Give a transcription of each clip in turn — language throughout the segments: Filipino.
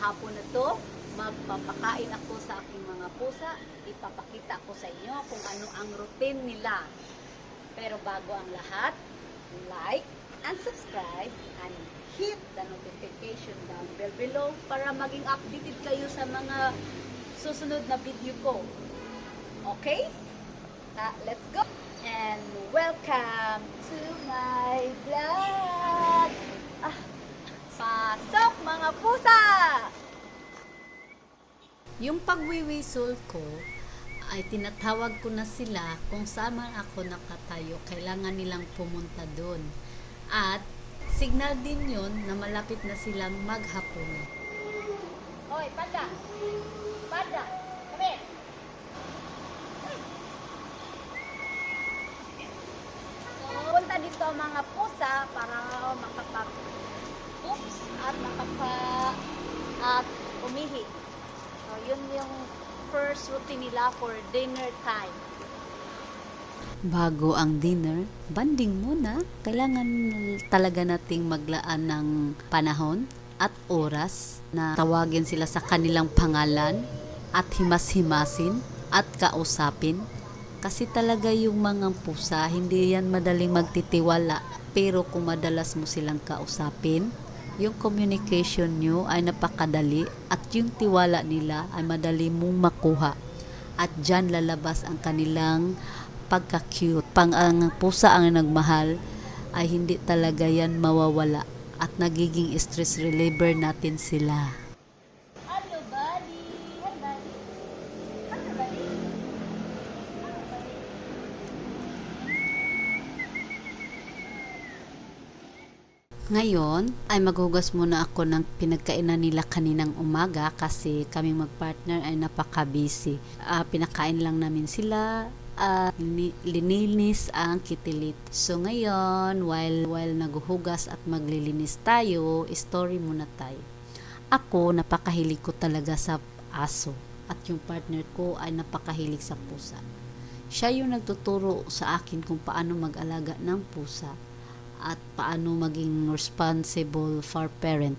hapon na to, magpapakain ako sa aking mga pusa. Ipapakita ko sa inyo kung ano ang routine nila. Pero bago ang lahat, like and subscribe and hit the notification down below para maging updated kayo sa mga susunod na video ko. Okay? Let's go! And welcome to my vlog! Pasok mga pusa! Yung pagwiwisol ko, ay tinatawag ko na sila kung saan man ako nakatayo. Kailangan nilang pumunta doon. At signal din yun na malapit na silang maghapon. Hoy, panda! Panda! Come here! Punta dito mga pusa para makapag-oops at umihi. So, yun yung first routine nila for dinner time. Bago ang dinner, banding muna. Kailangan talaga nating maglaan ng panahon at oras na tawagin sila sa kanilang pangalan at himas-himasin at kausapin. Kasi talaga yung mga pusa, hindi yan madaling magtitiwala. Pero kung madalas mo silang kausapin, yung communication nyo ay napakadali at yung tiwala nila ay madali mong makuha. At dyan lalabas ang kanilang pagka-cute. Pang ang pusa ang nagmahal ay hindi talaga yan mawawala at nagiging stress reliever natin sila. Hello buddy! Hi buddy! Hello buddy! Ngayon ay maghugas muna ako ng pinagkainan nila kaninang umaga kasi kaming magpartner ay napaka-busy. Pinakain lang namin sila, lininis ang kitilit. So ngayon, while naghuhugas at maglilinis tayo, story muna tayo. Ako, napakahilig ko talaga sa aso at yung partner ko ay napakahilig sa pusa. Siya yung nagtuturo sa akin kung paano mag-alaga ng pusa at paano maging responsible for parent.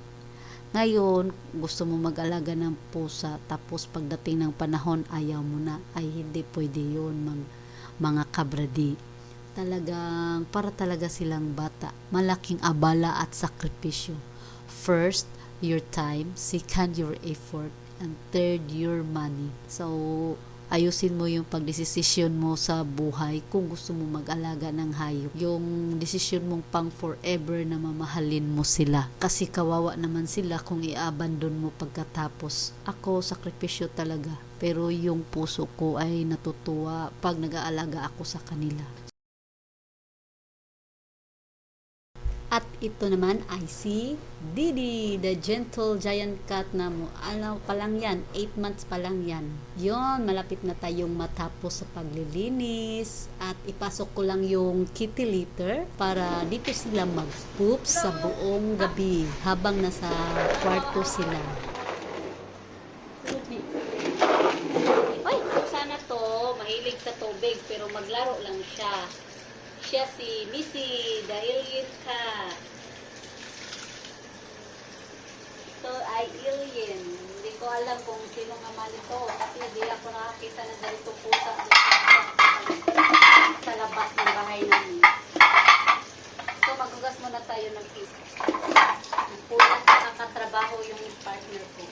Ngayon, gusto mo mag-alaga ng pusa tapos pagdating ng panahon ayaw mo na, ay hindi pwede yun mga kabradi. Talagang para talaga silang bata. Malaking abala at sakripisyo. First, your time. Second, your effort. And third, your money. So, ayusin mo yung pagdesisyon mo sa buhay kung gusto mo mag-alaga ng hayop. Yung desisyon mong pang forever na mamahalin mo sila. Kasi kawawa naman sila kung i-abandon mo pagkatapos. Ako, sakripisyo talaga. Pero yung puso ko ay natutuwa pag nag-aalaga ako sa kanila. At ito naman ay si Didi, the gentle giant cat na mo. Ano pa lang yan, 8 months pa lang yan. Yon, malapit na tayong matapos sa paglilinis. At ipasok ko lang yung kitty litter para dito sila mag-poop sa buong gabi habang nasa kwarto sila. Ay, sana to, mahilig sa tubig pero maglaro lang siya. Siya si Missy, the alien cat. Ito ay alien. Hindi ko alam kung sino nga man ito kasi hindi ako nakakita na ganito pusa sa labas ng bahay namin. So maghugas muna tayo ng fish. Pulat sa kakatrabaho yung partner ko.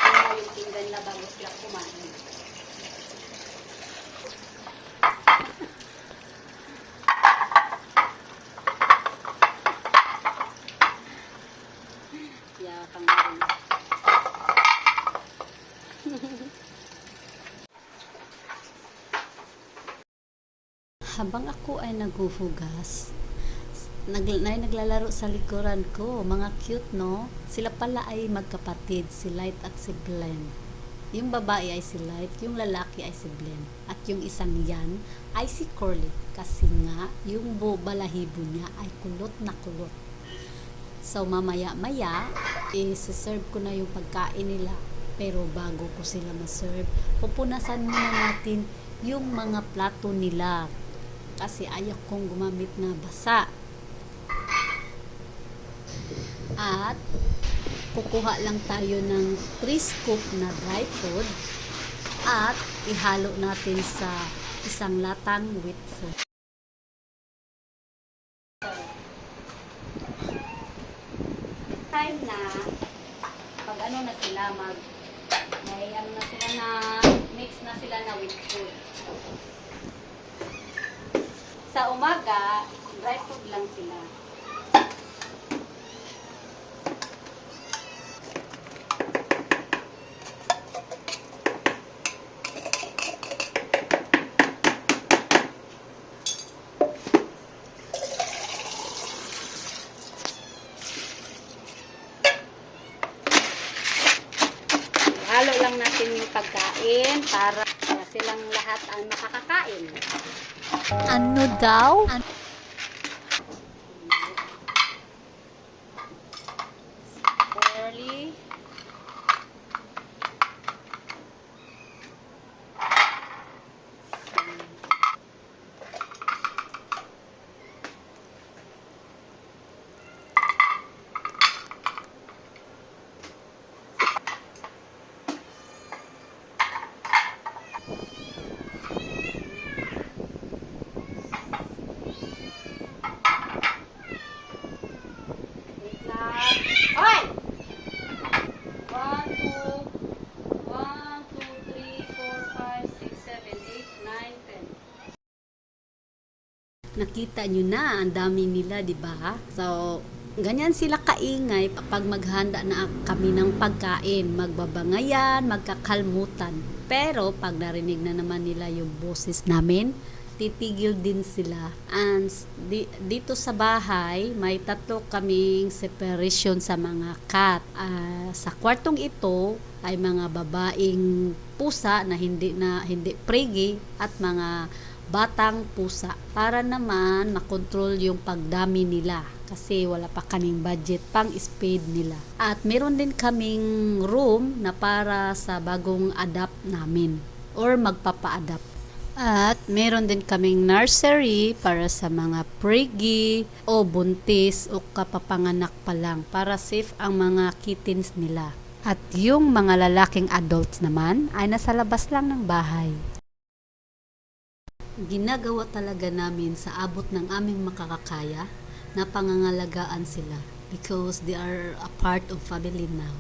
Ano yung tinggan na bago sila kumain. Habang ako ay naghuhugas, naglalaro sa likuran ko. Mga cute, no? Sila pala ay magkapatid, si Light at si Glenn. Yung babae ay si Light, yung lalaki ay si Glenn. At yung isang yan ay si Curly. Kasi nga, yung balahibo niya ay kulot na kulot. So, mamaya-maya, isi-serve ko na yung pagkain nila. Pero bago ko sila ma-serve, pupunasan muna natin yung mga plato nila. Kasi ayaw kong gumamit na basa. At kukuha lang tayo ng 3 scoop na dry food at ihalo natin sa isang latang wheat food. Time na pag ano na sila may ano na sila na mix na sila na wheat food. Sa umaga, dry food lang sila. Halo lang natin yung pagkain para silang lahat ay makakakain. Ano daw? Barley. Hoy! 1, 2, 3, 4, 5, 6, 7, 8, 9, 10. Nakita nyo na, ang dami nila, di ba? So, ganyan sila kaingay pag maghanda na kami ng pagkain. Magbabangayan, magkakalmutan. Pero, pag narinig na naman nila yung boses namin, titigil din sila. And dito sa bahay, may 3 kaming separation sa mga cat. Sa kwartong ito ay mga babaeng pusa na hindi pregi at mga batang pusa para naman makontrol yung pagdami nila kasi wala pa kaming budget pang spade nila. At meron din kaming room na para sa bagong adapt namin or magpapa-adapt. At meron din kaming nursery para sa mga pregi o buntis o kapapanganak pa lang para safe ang mga kittens nila. At yung mga lalaking adults naman ay nasa labas lang ng bahay. Ginagawa talaga namin sa abot ng aming makakakaya na pangangalagaan sila because they are a part of family now.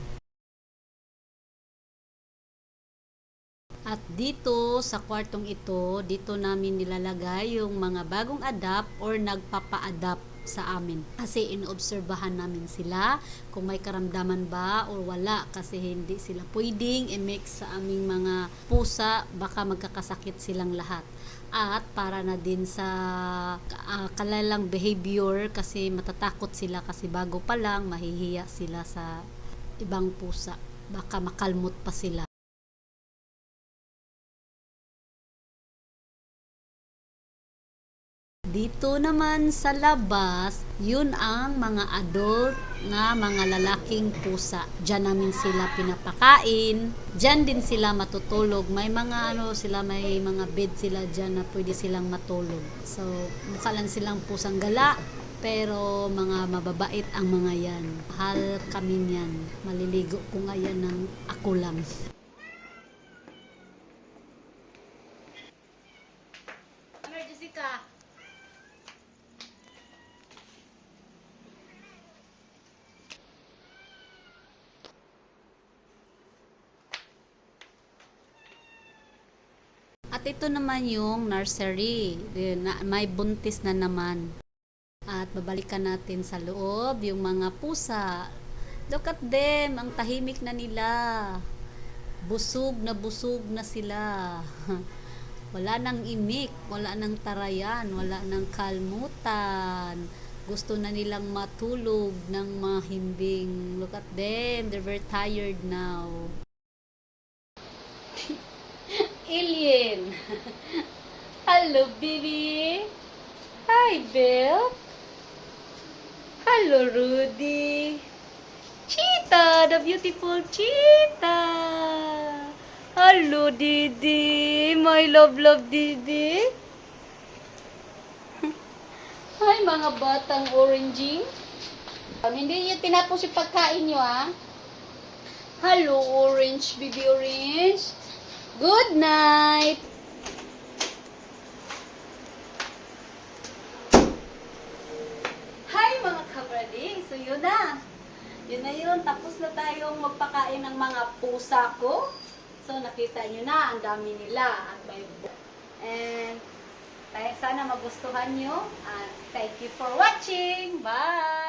At dito sa kwartong ito, dito namin nilalagay yung mga bagong adapt or nagpapa-adapt sa amin. Kasi inoobserbahan namin sila kung may karamdaman ba or wala kasi hindi sila pwedeng i-mix sa aming mga pusa, baka magkakasakit silang lahat. At para na din sa kalalang behavior kasi matatakot sila kasi bago pa lang mahihiya sila sa ibang pusa. Baka makalmot pa sila. Dito naman sa labas, yun ang mga adult na mga lalaking pusa. Diyan namin sila pinapakain. Diyan din sila matutulog. May mga may mga bed sila diyan na pwede silang matulog. So, mukha lang silang pusang gala, pero mga mababait ang mga yan. Mahal kami niyan. Maliligo ko nga yan ng ako lang. Jessica. At ito naman yung nursery. May buntis na naman. At babalikan natin sa loob yung mga pusa. Look at them. Ang tahimik na nila. Busog na sila. Wala nang imik. Wala nang tarayan. Wala nang kalmutan. Gusto na nilang matulog ng mahimbing. Look at them. They're very tired now. Alien. Hello, baby. Hi, Bill. Hello, Rudy. Cheetah, the beautiful cheetah. Hello, Didi. My love, Didi. Hi, mga batang orangey. Hindi nyo tinapos yung pagkain nyo, ha? Hello, Orange, baby Orange. Good night. Hi, mga kabrali. So, yun na. Yun na yun. Tapos na tayong magpakain ng mga pusa ko. So, nakita nyo na. Ang dami nila. And sana magustuhan nyo. And thank you for watching. Bye!